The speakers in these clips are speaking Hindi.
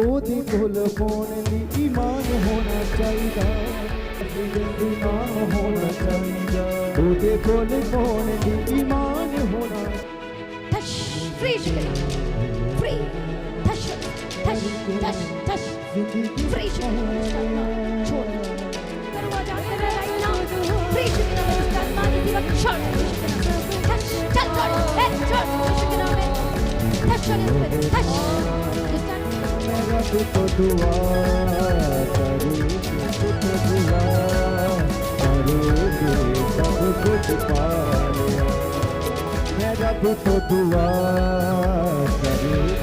ओदे कोल पाउण लई ईमान होना चाहिदा, ईमान होना चाहिदा, ओदे कोल पाउण लई ईमान होना। touch, free chicken, free, touch, touch, touch, touch, free chicken, छोड़, दरवाजा तेरा right now, free chicken, इसी वक्त छोड़, touch, चल छोड़, छोड़, chicken में, touch on his face, touch, मेरा तो दुआ करूँ, तो दुआ करूँगी, सब कुछ पा लिया। मेरा तो दुआ करूँगी,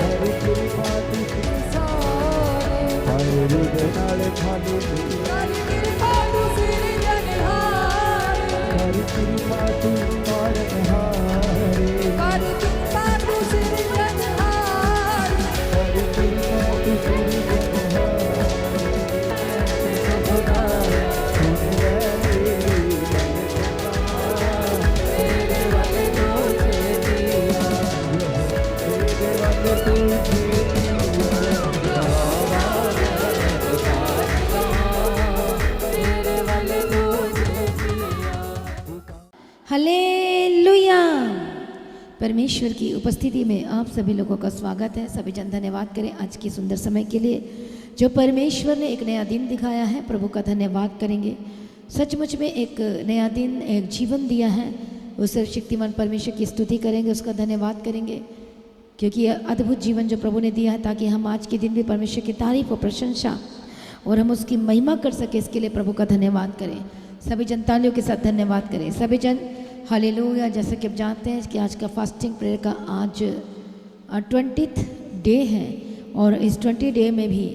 हरी तेरी बात की सारे, हरी रुद नाले खाली हरी तेरी बात और नहारे, हालेलुया। परमेश्वर की उपस्थिति में आप सभी लोगों का स्वागत है। सभी जन धन्यवाद करें आज के सुंदर समय के लिए जो परमेश्वर ने एक नया दिन दिखाया है। प्रभु का धन्यवाद करेंगे। सचमुच में एक नया दिन, एक जीवन दिया है। उस सर्वशक्तिमान परमेश्वर की स्तुति करेंगे, उसका धन्यवाद करेंगे, क्योंकि यह अद्भुत जीवन जो प्रभु ने दिया है, ताकि हम आज के दिन भी परमेश्वर की तारीफ और प्रशंसा और हम उसकी महिमा कर सके। इसके लिए प्रभु का धन्यवाद करें। सभी जन तालियों के साथ धन्यवाद करें। सभी जन हालेलुया। जैसे कि आप जानते हैं कि आज का फास्टिंग प्रेयर का आज 20th डे है और इस 20 डे में भी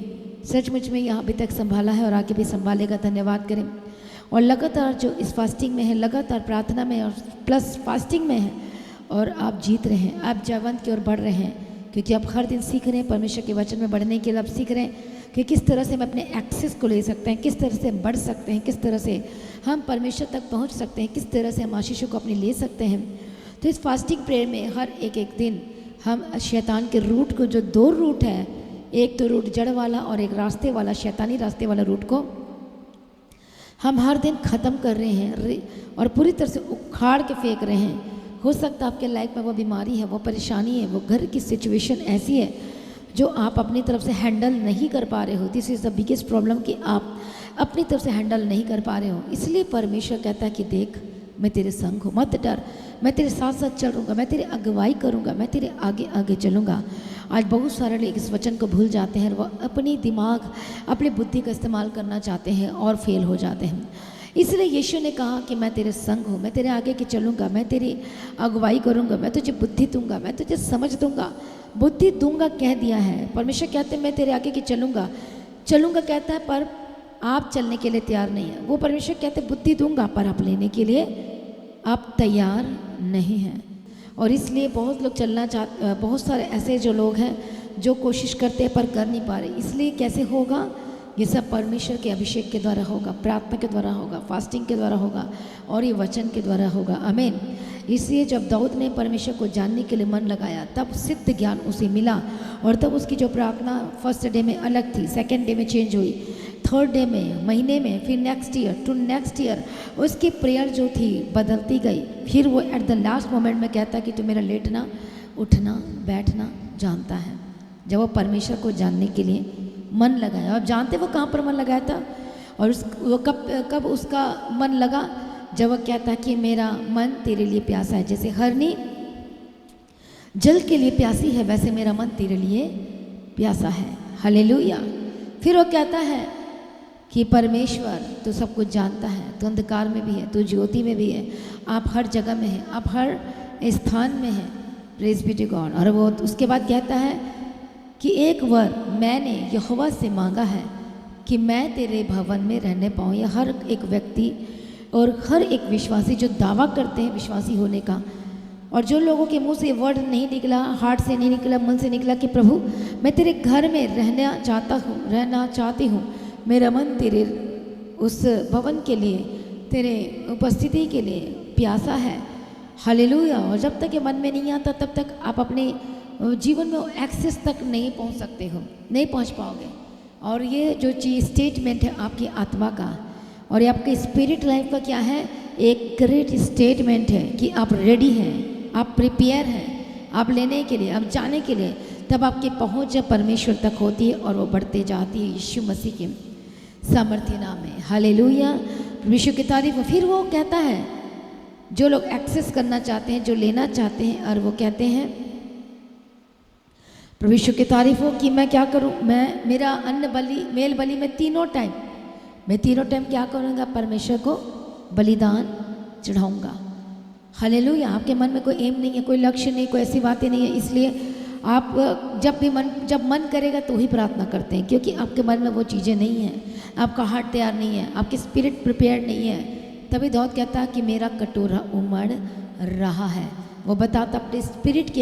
सचमुच में यहाँ अभी तक संभाला है और आगे भी संभालेगा। धन्यवाद करें। और लगातार जो इस फास्टिंग में है, लगातार प्रार्थना में और प्लस फास्टिंग में है और आप जीत रहे हैं, आप जयवंत की ओर बढ़ रहे हैं, क्योंकि आप हर दिन सीख रहे हैं परमेश्वर के वचन में बढ़ने के लिए। आप सीख रहे हैं कि किस तरह से हम अपने एक्सेस को ले सकते हैं, किस तरह से हम बढ़ सकते हैं, किस तरह से हम परमेश्वर तक पहुंच सकते हैं, किस तरह से हम आशीषों को अपनी ले सकते हैं। तो इस फास्टिंग प्रेयर में हर एक दिन हम शैतान के रूट को, जो 2 रूट है, एक तो रूट जड़ वाला और एक रास्ते वाला, शैतानी रास्ते वाला रूट को हम हर दिन ख़त्म कर रहे हैं और पूरी तरह से उखाड़ के फेंक रहे हैं। हो सकता है आपके लाइफ में वो बीमारी है, वो परेशानी है, वो घर की सिचुएशन ऐसी है जो आप अपनी तरफ से हैंडल नहीं कर पा रहे हो। This is the biggest problem कि आप अपनी तरफ से हैंडल नहीं कर पा रहे हो। इसलिए परमेश्वर कहता है कि देख, मैं तेरे संग हूँ, मत डर, मैं तेरे साथ साथ चलूँगा, मैं तेरी अगुवाई करूँगा, मैं तेरे आगे आगे चलूँगा। आज बहुत सारे लोग इस वचन को भूल जाते हैं, वो अपनी दिमाग, अपनी बुद्धि का इस्तेमाल करना चाहते हैं और फेल हो जाते हैं। इसलिए यीशु ने कहा कि मैं तेरे संग हूँ, मैं तेरे आगे के चलूँगा, मैं तेरी अगुवाई करूँगा, मैं तुझे बुद्धि दूंगा, मैं तुझे समझ दूंगा। बुद्धि दूंगा कह दिया है। परमेश्वर कहते हैं मैं तेरे आगे के चलूँगा, चलूँगा कहता है, पर आप चलने के लिए तैयार नहीं है। वो परमेश्वर कहते हैं बुद्धि दूंगा, पर आप लेने के लिए आप तैयार नहीं हैं। और इसलिए बहुत लोग चलना चाहते, बहुत सारे ऐसे जो लोग हैं जो कोशिश करते हैं पर कर नहीं पा रहे। इसलिए कैसे होगा? ये सब परमेश्वर के अभिषेक के द्वारा होगा, प्रार्थना के द्वारा होगा, फास्टिंग के द्वारा होगा और ये वचन के द्वारा होगा। आमीन। इसलिए जब दाऊद ने परमेश्वर को जानने के लिए मन लगाया, तब सिद्ध ज्ञान उसे मिला और तब उसकी जो प्रार्थना फर्स्ट डे में अलग थी, सेकेंड डे में चेंज हुई, थर्ड डे में, महीने में, फिर next year to next year उसकी प्रेयर जो थी बदलती गई। फिर वो एट द लास्ट मोमेंट में कहता कि तू मेरा लेटना, उठना, बैठना जानता है। जब वो परमेश्वर को जानने के लिए मन लगाया। आप जानते वो कहाँ पर मन लगाया था? और वो कब उसका मन लगा? जब वो कहता कि मेरा मन तेरे लिए प्यासा है, जैसे हरनी जल के लिए प्यासी है, वैसे मेरा मन तेरे लिए प्यासा है। हालेलुया। फिर वो कहता है कि परमेश्वर तू सब कुछ जानता है, तू अंधकार में भी है, तू ज्योति में भी है, आप हर जगह में हैं, आप हर स्थान में हैं। Praise be to God. और वो उसके बाद कहता है कि एक वर मैंने यहोवा से मांगा है कि मैं तेरे भवन में रहने पाऊँ। या हर एक व्यक्ति और हर एक विश्वासी जो दावा करते हैं विश्वासी होने का, और जो लोगों के मुंह से वर्ड नहीं निकला, हार्ट से नहीं निकला, मन से निकला कि प्रभु मैं तेरे घर में रहना चाहती हूँ, मेरा मन तेरे उस भवन के लिए, तेरे उपस्थिति के लिए प्यासा है। हालेलुया। और जब तक ये मन में नहीं आता तब तक आप अपने जीवन में एक्सेस तक नहीं पहुंच सकते हो, नहीं पहुंच पाओगे। और ये जो चीज स्टेटमेंट है आपकी आत्मा का और ये आपके स्पिरिट लाइफ का क्या है, एक ग्रेट स्टेटमेंट है कि आप रेडी हैं, आप प्रिपेयर हैं, आप लेने के लिए, आप जाने के लिए। तब आपकी पहुंच जब परमेश्वर तक होती है और वो बढ़ते जाती है यीशु मसीह के सामर्थ्य नाम में। हालेलुया, परमेश्वर की तारीफ। फिर वो कहता है जो लोग एक्सेस करना चाहते हैं, जो लेना चाहते हैं, और वो कहते हैं परमेश्वर की तारीफ हो कि मैं क्या करूं, मैं मेरा अन्न बलि मेल बलि में तीनों टाइम क्या करूंगा, परमेश्वर को बलिदान चढ़ाऊंगा। हालेलुया। आपके मन में कोई एम नहीं है, कोई लक्ष्य नहीं, कोई ऐसी बातें नहीं है, इसलिए आप जब मन करेगा तो ही प्रार्थना करते हैं, क्योंकि आपके मन में वो चीज़ें नहीं हैं, आपका हार्ट तैयार नहीं है, आपकी स्पिरिट प्रिपेयर्ड नहीं है। तभी दाऊद कहता है कि मेरा कटोरा उमड़ रहा है। वो बताता अपने स्पिरिट की,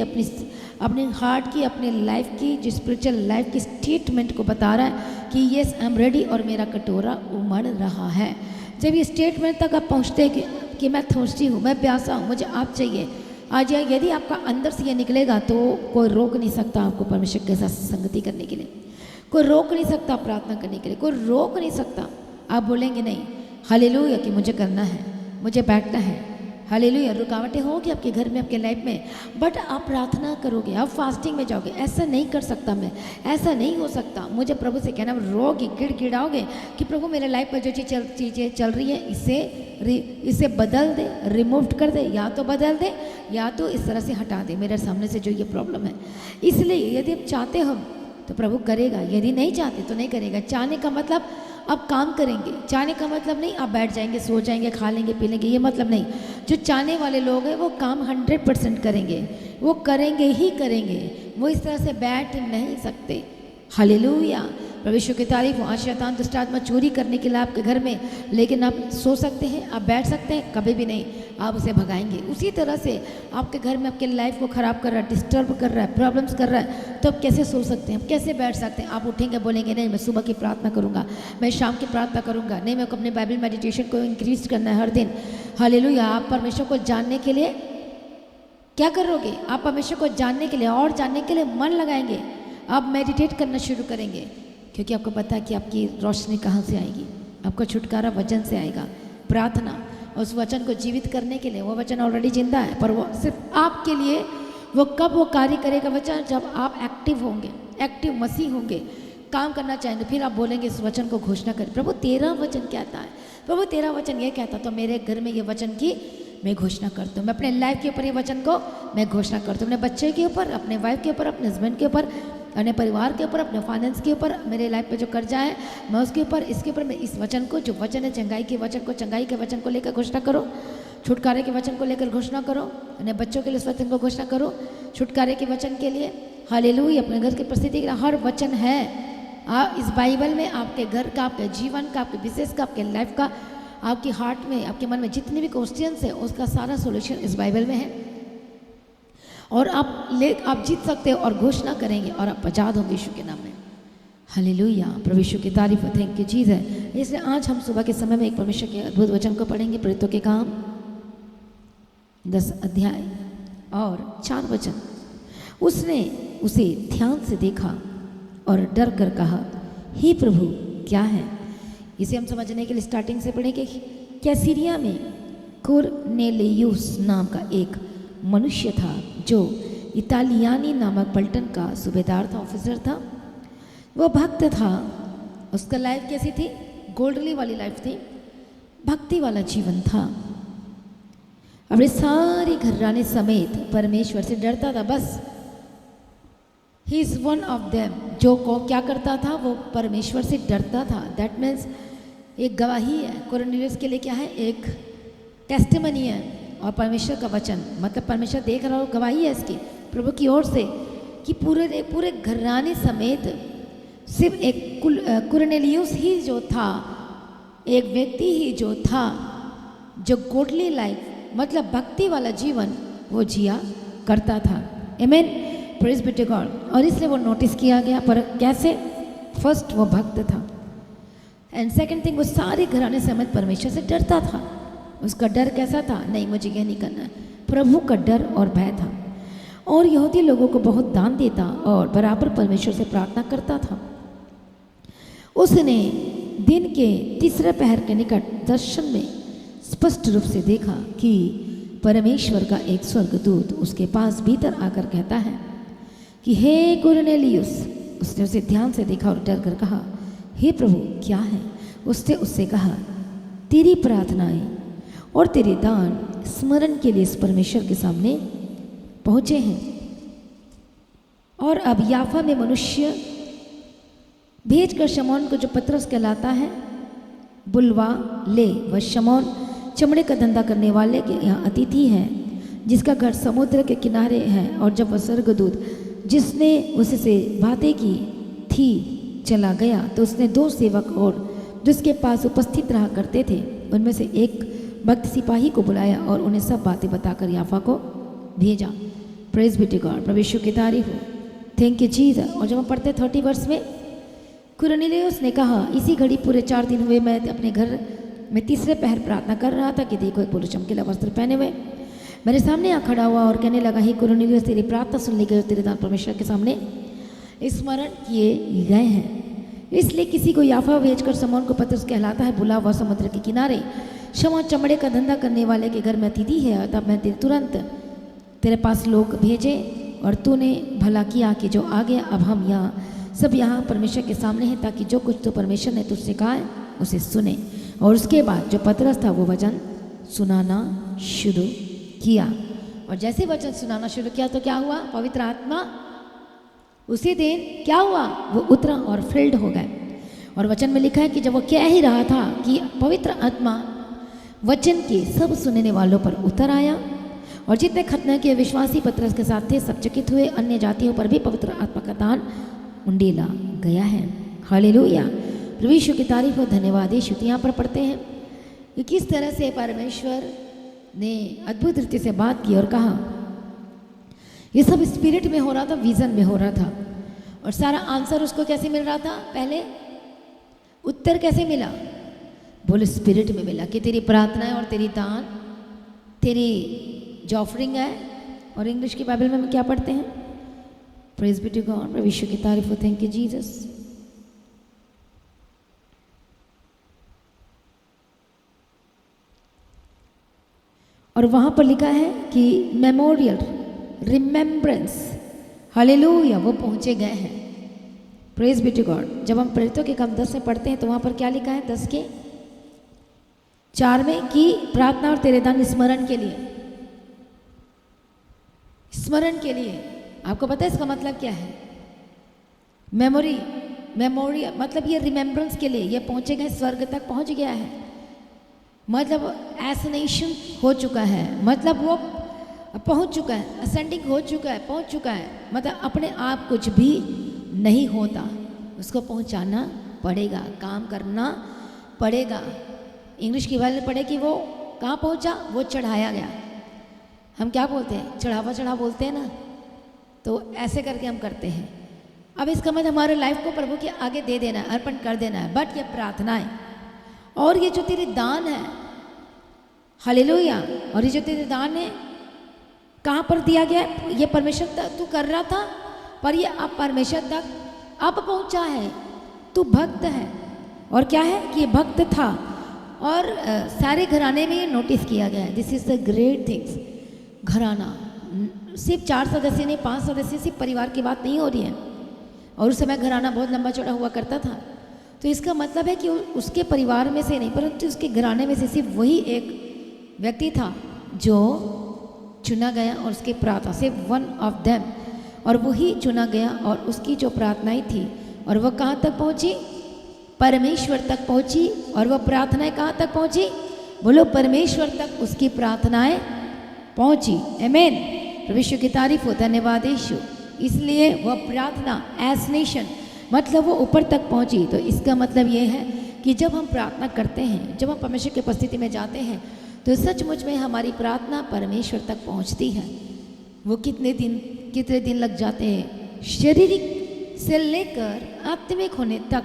अपने हार्ट की, अपने लाइफ की, जो स्पिरिचुअल लाइफ की स्टेटमेंट को बता रहा है कि येस आई एम रेडी और मेरा कटोरा उमड़ रहा है। जब ये स्टेटमेंट तक आप पहुँचते हैं कि मैं थर्स्टी हूँ, मैं प्यासा हूँ, मुझे आप चाहिए, आज यदि आपका अंदर से ये निकलेगा तो कोई रोक नहीं सकता आपको परमेश्वर के साथ संगति करने के लिए, कोई रोक नहीं सकता प्रार्थना करने के लिए, कोई रोक नहीं सकता। आप बोलेंगे नहीं, हालेलुया, कि मुझे करना है, मुझे बैठना है। हालेलुया। रुकावटें होंगी आपके घर में, आपके लाइफ में, बट आप प्रार्थना करोगे, आप फास्टिंग में जाओगे। ऐसा नहीं कर सकता मैं, ऐसा नहीं हो सकता, मुझे प्रभु से कहना, रोगे, गिड़गिड़ाओगे कि प्रभु मेरे लाइफ पर जो चीज़ें चल रही है इसे बदल दे, रिमूव कर दे, या तो बदल दे या तो इस तरह से हटा दे मेरे सामने से जो ये प्रॉब्लम है। इसलिए यदि आप चाहते हो तो प्रभु करेगा, यदि नहीं चाहते तो नहीं करेगा। चाहने का मतलब आप काम करेंगे, चाहने का मतलब नहीं आप बैठ जाएंगे, सो जाएंगे, खा लेंगे, पी लेंगे, ये मतलब नहीं। जो चाहने वाले लोग हैं वो काम 100% करेंगे, वो करेंगे ही करेंगे, वो इस तरह से बैठ नहीं सकते। हालेलुया, परमेश्वर की तारीफ हो। आज शैतान दुष्ट आत्मा चोरी करने के लिए आपके घर में, लेकिन आप सो सकते हैं, आप बैठ सकते हैं, कभी भी नहीं, आप उसे भगाएंगे। उसी तरह से आपके घर में आपके लाइफ को ख़राब कर रहा है, डिस्टर्ब कर रहा है, प्रॉब्लम्स कर रहा है, तो आप कैसे सो सकते हैं, कैसे बैठ सकते हैं? आप उठेंगे, बोलेंगे नहीं मैं सुबह की प्रार्थना करूँगा, मैं शाम की प्रार्थना करूँगा, नहीं मेरे को अपने बाइबल मेडिटेशन को इंक्रीज करना है हर दिन। हालेलुया। आप परमेश्वर को जानने के लिए क्या करोगे? आप परमेश्वर को जानने के लिए और जानने के लिए मन लगाएंगे, आप मेडिटेट करना शुरू करेंगे, क्योंकि आपको पता है कि आपकी रोशनी कहाँ से आएगी, आपका छुटकारा वचन से आएगा। प्रार्थना, उस वचन को जीवित करने के लिए, वो वचन ऑलरेडी जिंदा है, पर वो सिर्फ आपके लिए, वो कब वो कार्य करेगा वचन, जब आप एक्टिव होंगे, एक्टिव मसीह होंगे, काम करना चाहेंगे, फिर आप बोलेंगे इस वचन को घोषणा करें, प्रभु तेरा वचन कहता है, प्रभु तेरा वचन ये कहता, तो मेरे घर में ये वचन की मैं घोषणा करता हूँ, मैं अपने लाइफ के ऊपर ये वचन को मैं घोषणा करता हूँ, अपने बच्चे के ऊपर, अपने वाइफ के ऊपर, अपने हस्बैंड के ऊपर, अपने परिवार के ऊपर, अपने फाइनेंस के ऊपर, मेरे लाइफ पे जो कर्जा है मैं उसके ऊपर, इसके ऊपर मैं इस वचन को, जो वचन है चंगाई के वचन को, चंगाई के वचन को लेकर घोषणा करो, छुटकारे के वचन को लेकर घोषणा करो, अपने बच्चों के लिए इस वचन को घोषणा करो, छुटकारे के वचन के लिए। हालेलुया। अपने घर की परिस्थिति के लिए हर वचन है इस बाइबल में, आपके घर का, आपके जीवन का, आपके बिजनेस का, आपके लाइफ का, आपके हार्ट में, आपके मन में जितने भी क्वेश्चंस है उसका सारा सॉल्यूशन इस बाइबल में है, और आप जीत सकते हो और घोषणा करेंगे और आप आजाद होंगे यीशु के नाम में। हालेलुया। प्रभु यीशु की तारीफ, थैंक यू चीज़ है। इसलिए आज हम सुबह के समय में एक परमेश्वर के अद्भुत वचन को पढ़ेंगे, प्रेरितों के काम 10 अध्याय और 4 वचन। उसने उसे ध्यान से देखा और डर कर कहा, हे प्रभु क्या है? इसे हम समझने के लिए स्टार्टिंग से पढ़ेंगे। कैसरिया में कुरनेलियुस नाम का एक मनुष्य था जो इतालियानी नामक पलटन का सूबेदार था, ऑफिसर था। वो भक्त था। उसका लाइफ कैसी थी? गोल्डली वाली लाइफ थी, भक्ति वाला जीवन था। अपने सारी घराने समेत परमेश्वर से डरता था। बस he is one of them, जो को क्या करता था, वो परमेश्वर से डरता था। दैट मीन्स एक गवाही है कुरनेलियुस के लिए, क्या है? एक टेस्टिमनी है, और परमेश्वर का वचन, मतलब परमेश्वर देख रहा हो, गवाही है इसकी प्रभु की ओर से कि पूरे घराने समेत सिर्फ एक कुरनेलियुस ही जो था, एक व्यक्ति ही जो था जो गॉडली लाइफ, मतलब भक्ति वाला जीवन वो जिया करता था। आमीन, प्रेज बी टू गॉड। और इसलिए वो नोटिस किया गया। पर कैसे? फर्स्ट वो भक्त था, एंड सेकंड थिंग वो सारे घराने समेत परमेश्वर से डरता था। उसका डर कैसा था? नहीं मुझे ये नहीं करना है, प्रभु का डर और भय था। और यहूदी लोगों को बहुत दान देता और बराबर परमेश्वर से प्रार्थना करता था। उसने दिन के तीसरे पहर के निकट दर्शन में स्पष्ट रूप से देखा कि परमेश्वर का एक स्वर्गदूत उसके पास भीतर आकर कहता है कि हे कुरनेलियुस। उसने उसे ध्यान से देखा और डर कर कहा, हे प्रभु क्या है? उसने उससे कहा, तेरी प्रार्थनाएं और तेरे दान स्मरण के लिए इस परमेश्वर के सामने पहुँचे हैं, और अब याफा में मनुष्य भेज कर शमौन को, जो पतरस कहलाता है, बुलवा ले। वह शमौन चमड़े का धंधा करने वाले के यहाँ अतिथि है, जिसका घर समुद्र के किनारे है। और जब वह स्वर्गदूत जिसने उससे बातें की थी चला गया, तो उसने 2 सेवक और जिसके पास उपस्थित रहा करते थे उनमें से एक भक्त सिपाही को बुलाया और उन्हें सब बातें बताकर याफा को भेजा। प्रेज बी टू गॉड, प्रभु यीशु की तारीफ हो। Thank you Jesus. और जब हम पढ़ते 30 वर्ष में, कुरनेलियुस ने कहा, इसी घड़ी पूरे 4 दिन हुए मैं अपने घर में तीसरे पहर प्रार्थना कर रहा था कि देखो एक पुरुष चमकीला वस्त्र पहने हुए मेरे सामने आ खड़ा हुआ और कहने लगा, हे कुरनेलियुस, तेरी प्रार्थना सुन ली गई और तेरे दान परमेश्वर के सामने स्मरण किए गए हैं। इसलिए किसी को याफा भेजकर शमौन को पतरस कहलाता है बुला। वह समुद्र के किनारे शमौन चमड़े का धंधा करने वाले के घर में अतिथि है। तब मैं तुरंत तेरे पास लोग भेजे और तूने भला किया कि जो आ गया। अब हम सब यहाँ परमेश्वर के सामने हैं, ताकि जो कुछ तो परमेश्वर ने तुझसे कहा है उसे सुने। और उसके बाद जो पतरस था वो वचन सुनाना शुरू किया। और जैसे वचन सुनाना शुरू किया तो क्या हुआ? पवित्र आत्मा उसी दिन क्या हुआ? वो उतरा और फिल्ड हो गए। और वचन में लिखा है कि जब वो कह ही रहा था कि पवित्र आत्मा वचन के सब सुनने वालों पर उतर आया, और जितने खतना के विश्वासी पतरस के साथ थे सब चकित हुए। अन्य जातियों पर भी पवित्र आत्मा का दान उंडेला गया है। हालेलुया, प्रभु यीशु की तारीफ और धन्यवाद। यीशु यहाँ पर पढ़ते हैं कि किस तरह से परमेश्वर ने अद्भुत रीति से बात की और कहा। ये सब स्पिरिट में हो रहा था, विजन में हो रहा था। और सारा आंसर उसको कैसे मिल रहा था? पहले उत्तर कैसे मिला? बोले स्पिरिट में मिला कि तेरी प्रार्थनाएं और तेरी दान, तेरी जो ऑफरिंग है। और इंग्लिश की बाइबल में हम क्या पढ़ते हैं? प्रेज बी टू गॉड, प्रभु यीशु की तारीफ हो। Thank you Jesus. और वहां पर लिखा है कि मेमोरियल, रिमेम्बरेंस, हालेलुया, वो पहुंचे गए हैं। Praise be to God. जब हम प्रेरितों के काम 10 में पढ़ते हैं तो वहां पर क्या लिखा है? 10 के 4 में कि प्रार्थना और तेरे दान स्मरण के लिए, स्मरण के लिए। आपको पता है इसका मतलब क्या है? मेमोरी, मेमोरियल मतलब ये रिमेम्बरेंस के लिए। ये पहुंचे गए, स्वर्ग तक पहुंच गया है, मतलब एसनेशन हो चुका है, मतलब वो पहुंच चुका है, असेंडिंग हो चुका है, पहुंच चुका है। मतलब अपने आप कुछ भी नहीं होता, उसको पहुंचाना पड़ेगा, काम करना पड़ेगा। इंग्लिश की बाइबल पढ़े कि वो कहाँ पहुंचा? वो चढ़ाया गया। हम क्या बोलते हैं? चढ़ावा चढ़ा बोलते हैं ना, तो ऐसे करके हम करते हैं। अब इसका मतलब हमारे लाइफ को प्रभु के आगे दे देना है, अर्पण कर देना है। बट ये प्रार्थनाएं और ये जो तेरे दान है, हालेलुया, और ये जो तेरे दान है कहाँ पर दिया गया है? ये परमेश्वर तक तू कर रहा था, पर ये अब परमेश्वर तक अब पहुँचा है। तू भक्त है, और क्या है कि ये भक्त था, और सारे घराने में ये नोटिस किया गया है। This is the great things. घराना सिर्फ 4 सदस्य नहीं, 5 सदस्य, सिर्फ परिवार की बात नहीं हो रही है। और उस समय घराना बहुत लंबा चौड़ा हुआ करता था। तो इसका मतलब है कि उसके परिवार में से नहीं, परंतु उसके घराने में से सिर्फ वही एक व्यक्ति था जो चुना गया, और उसकी प्रार्थना सिर्फ वन ऑफ देम, और वही चुना गया। और उसकी जो प्रार्थनाएं थी, और वह कहाँ तक पहुँची? परमेश्वर तक पहुँची। और वह प्रार्थनाएं कहाँ तक पहुँची? बोलो, परमेश्वर तक उसकी प्रार्थनाएं पहुँची। आमीन, प्रभु यीशु की तारीफ हो, धन्यवाद यीशु। इसलिए वह प्रार्थना एस नेशन, मतलब वो ऊपर तक पहुँची। तो इसका मतलब ये है कि जब हम प्रार्थना करते हैं, जब हम परमेश्वर की उपस्थिति में जाते हैं, तो सचमुच में हमारी प्रार्थना परमेश्वर तक पहुँचती है। वो कितने दिन लग जाते हैं, शारीरिक से लेकर आत्मिक होने तक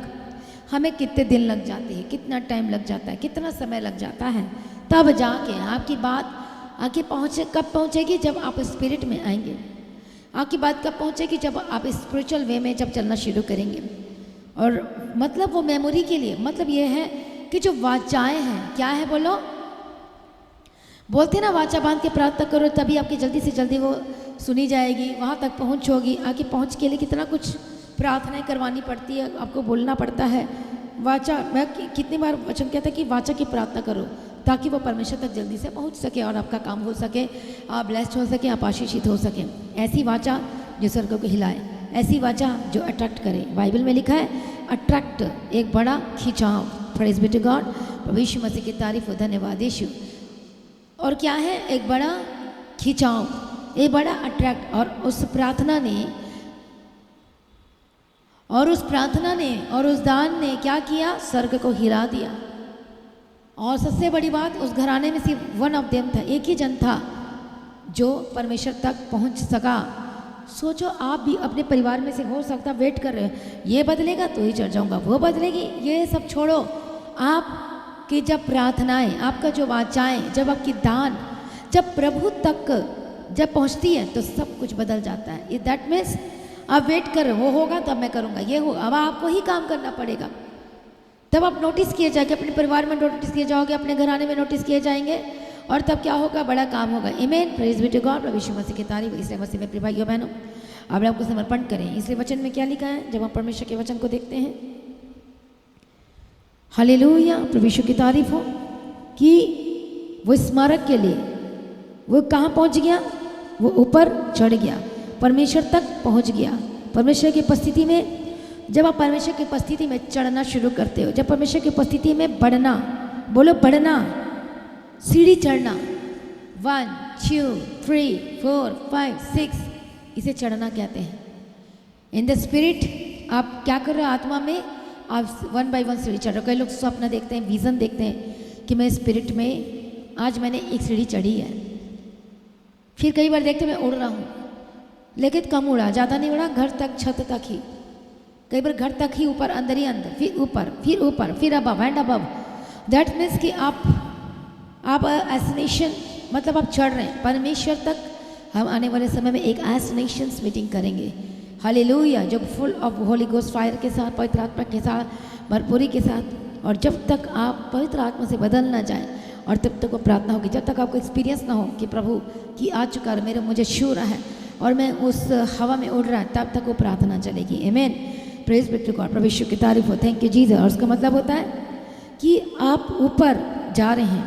हमें कितने दिन लग जाते हैं, कितना टाइम लग जाता है, कितना समय लग जाता है, तब जाके आपकी बात आगे पहुँचे। कब पहुँचेगी? जब आप स्पिरिट में आएंगे। आपकी बात कब पहुँचेगी? जब आप स्पिरिचुअल वे में जब चलना शुरू करेंगे। और मतलब वो मेमोरी के लिए, मतलब ये है कि जो वाचाएं हैं, क्या है बोलो? बोलते ना वाचा बांध के प्रार्थना करो तभी आपकी जल्दी से जल्दी वो सुनी जाएगी, वहाँ तक पहुँच होगी। आगे पहुँच के लिए कितना कुछ प्रार्थनाएं करवानी पड़ती है, आपको बोलना पड़ता है। वाचा, मैं कितनी बार वचन कहता है कि वाचा की प्रार्थना करो ताकि वो परमेश्वर तक जल्दी से पहुँच सके और आपका काम हो सके, आप ब्लेस्ड हो सके, आप आशीषित हो सके। ऐसी वाचा जो स्वर्ग को हिलाए, ऐसी वाचा जो अट्रैक्ट करे। बाइबल में लिखा है अट्रैक्ट, एक बड़ा खिंचाव। प्रेज बी टू गॉड, प्रभु यीशु मसीह की तारीफ हो, धन्यवाद यीशु। और क्या है? एक बड़ा खिंचाव, एक बड़ा अट्रैक्ट। और उस प्रार्थना ने और उस दान ने क्या किया? स्वर्ग को हिला दिया। और सबसे बड़ी बात, उस घराने में सिर्फ वन ऑफ देम था, एक ही जन था जो परमेश्वर तक पहुंच सका। सोचो आप भी अपने परिवार में से हो सकता वेट कर रहे हो, ये बदलेगा तो ही चढ़ जाऊंगा, वो बदलेगी, ये सब छोड़ो। आपकी जब प्रार्थनाएं, आपका जो वाचाएं, जब आपकी दान जब प्रभु तक जब पहुंचती है तो सब कुछ बदल जाता है। दैट मीन्स आप वेट कर रहे हो, वो होगा तब मैं करूंगा, ये हो, अब आपको ही काम करना पड़ेगा। तब आप नोटिस किए जाएंगे, अपने परिवार में नोटिस किए जाओगे, अपने घराने में नोटिस किए जाएंगे, और तब क्या होगा? बड़ा काम होगा। आमीन, प्रेज बी टू गॉड, प्रभु यीशु मसीह की तारीफ। इसलिए मसीह में प्रिय भाइयों बहनों, अब आपको समर्पण करें। इसलिए वचन में क्या लिखा है? जब हम परमेश्वर के वचन को देखते हैं, हालेलुया, प्रभु यीशु की तारीफ हो, कि वो स्मारक के लिए वो कहाँ पहुँच गया? वो ऊपर चढ़ गया, परमेश्वर तक पहुँच गया। परमेश्वर की उपस्थिति में, जब आप परमेश्वर की उपस्थिति में चढ़ना शुरू करते हो, जब परमेश्वर की उपस्थिति में बढ़ना, बोलो बढ़ना, सीढ़ी चढ़ना, 1 2 3 4 5 6, इसे चढ़ना कहते हैं। इन द स्पिरिट आप क्या कर रहे हो? आत्मा में आप 1 बाय 1 सीढ़ी चढ़ रहे हो। कई लोग स्वप्न देखते हैं, विजन देखते हैं कि मैं स्पिरिट में आज मैंने एक सीढ़ी चढ़ी है। फिर कई बार देखते मैं उड़ रहा हूँ, लेकिन कम उड़ा, ज़्यादा नहीं उड़ा, घर तक, छत तक ही। कई बार घर तक ही, ऊपर, अंदर ही अंदर, फिर ऊपर, फिर above and above. That means कि आप एसनेशन, मतलब आप चढ़ रहे हैं परमेश्वर तक। हम आने वाले समय में एक एसनेशंस मीटिंग करेंगे, हालेलुया, जो full of Holi ghost fire के साथ, पवित्र आत्मा के साथ, भरपूरी के साथ। और जब तक आप पवित्र आत्मा से बदल ना जाए, और तब तक वो प्रार्थना होगी, जब तक आपको एक्सपीरियंस ना हो कि प्रभु की आ चुका है, मुझे छू रहा है और मैं उस हवा में उड़ रहा है, तब तक वो प्रार्थना चलेगी। आमीन, प्रेज बी टू गॉड, प्रभु यीशु की तारीफ हो, थैंक यू जीसस। और उसका मतलब होता है कि आप ऊपर जा रहे हैं,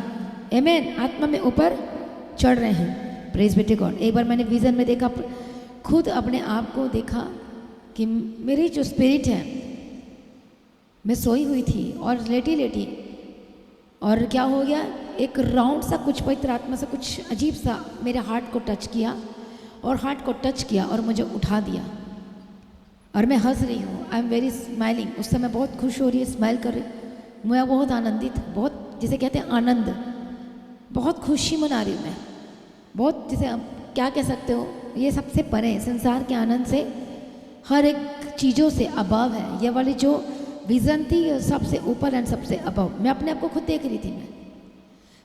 आमीन, आत्मा में ऊपर चढ़ रहे हैं। Praise be to God. एक बार मैंने विजन में देखा, खुद अपने आप को देखा कि मेरी जो स्पिरिट है, मैं सोई हुई थी और लेटी और क्या हो गया, एक राउंड सा कुछ पवित्र आत्मा से कुछ अजीब सा मेरे हार्ट को टच किया और मुझे उठा दिया। और मैं हंस रही हूँ, आई एम वेरी स्माइलिंग। उस समय बहुत खुश हो रही है, स्माइल कर रही हूँ, मैं बहुत आनंदित, बहुत जिसे कहते हैं आनंद, बहुत खुशी मना रही हूँ मैं, बहुत, जिसे आप क्या कह सकते हो, ये सबसे परे, संसार के आनंद से, हर एक चीज़ों से अबव है। ये वाली जो विज़न थी, सबसे ऊपर एंड सबसे अबव। मैं अपने आप को खुद देख रही थी,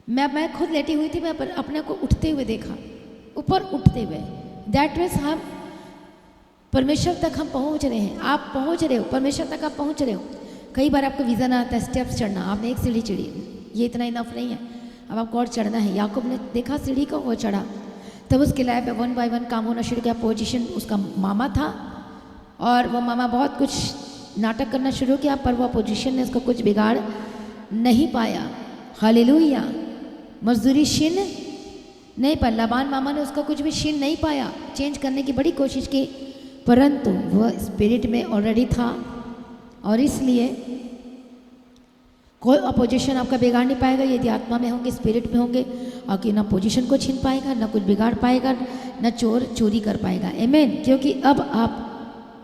मैं खुद लेटी हुई थी, मैं अपने आप को उठते हुए देखा, ऊपर उठते हुए। दैट मीन्स हम परमेश्वर तक हम पहुंच रहे हैं, आप पहुंच रहे हो, परमेश्वर तक आप पहुंच रहे हो। कई बार आपको विज़न आता है स्टेप्स चढ़ना, आपने एक सीढ़ी चढ़ी, ये इतना इनफ नहीं है, अब आपको और चढ़ना है। याकूब ने देखा सीढ़ी को, वो चढ़ा, तब उसके लाइफ में 1 बाय 1 काम होना शुरू किया। पोजीशन उसका मामा था और वो मामा बहुत कुछ नाटक करना शुरू किया, पर वो पोजीशन ने उसको कुछ बिगाड़ नहीं पाया। हालेलुया, मजदूरी छीन नहीं पाया, लाबान मामा ने उसका कुछ भी छीन नहीं पाया, चेंज करने की बड़ी कोशिश की, परंतु वह स्पिरिट में ऑलरेडी था। और इसलिए कोई अपोजिशन आपका बिगाड़ नहीं पाएगा यदि आत्मा में होंगे, स्पिरिट में होंगे, और कि ना पोजीशन को छीन पाएगा, ना कुछ बिगाड़ पाएगा, ना चोर चोरी कर पाएगा। आमीन। क्योंकि अब आप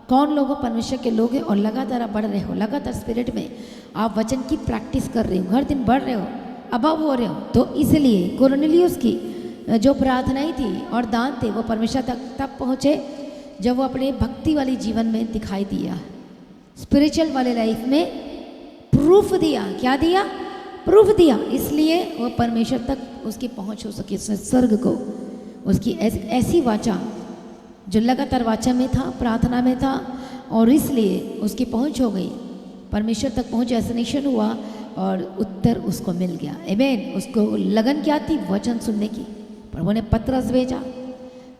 कौन लोग हो? परमेश्वर के लोग हैं, और लगातार आप बढ़ रहे हो, लगातार स्पिरिट में आप वचन की प्रैक्टिस कर रहे हो, हर दिन बढ़ रहे हो, अबव हो रहे हो। तो इसलिए कोर्नेलियुस की जो प्रार्थनाएं थी और दान थे, वो परमेश्वर तक पहुँचे जब वो अपने भक्ति वाली जीवन में दिखाई दिया, स्पिरिचुअल वाले लाइफ में प्रूफ दिया। क्या दिया? प्रूफ दिया। इसलिए वो परमेश्वर तक उसकी पहुंच हो सके, स्वर्ग को उसकी ऐसी वाचा जो लगातार वाचा में था, प्रार्थना में था, और इसलिए उसकी पहुंच हो गई, परमेश्वर तक पहुंच, एसनेशन हुआ और उत्तर उसको मिल गया। आमीन। उसको लगन क्या थी? वचन सुनने की। प्रभु ने पत्रस भेजा,